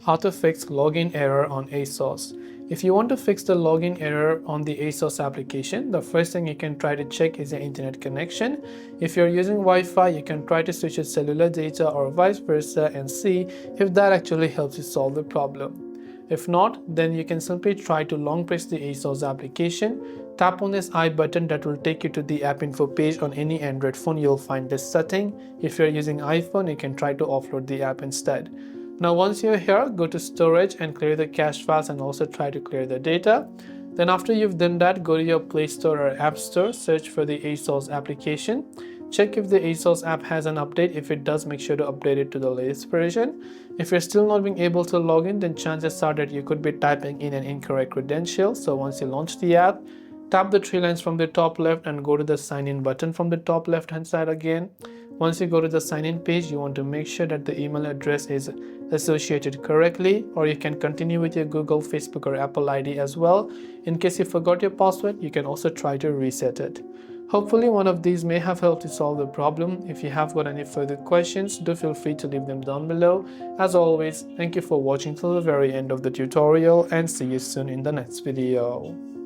How to fix login error on ASOS. If you want to fix the login error on the ASOS application, the first thing you can try to check is your internet connection. If you're using Wi-Fi, you can try to switch to cellular data or vice versa and see if that actually helps you solve the problem. If not, then you can simply try to long press the ASOS application, tap on this I button that will take you to the app info page. On any Android phone you'll find this setting. If you're using iPhone, you can try to offload the app instead. Now once you're here, go to storage and clear the cache files and also try to clear the data. Then after you've done that, go to your Play Store or App Store, search for the ASOS application. Check if the ASOS app has an update. If it does, make sure to update it to the latest version. If you're still not being able to log in, then chances are that you could be typing in an incorrect credential. So once you launch the app, tap the three lines from the top left and go to the sign in button from the top left hand side again. Once you go to the sign in page, you want to make sure that the email address is associated correctly, or you can continue with your Google, Facebook or Apple ID as well. In case you forgot your password, you can also try to reset it. Hopefully one of these may have helped you solve the problem. If you have got any further questions, do feel free to leave them down below. As always, thank you for watching till the very end of the tutorial and see you soon in the next video.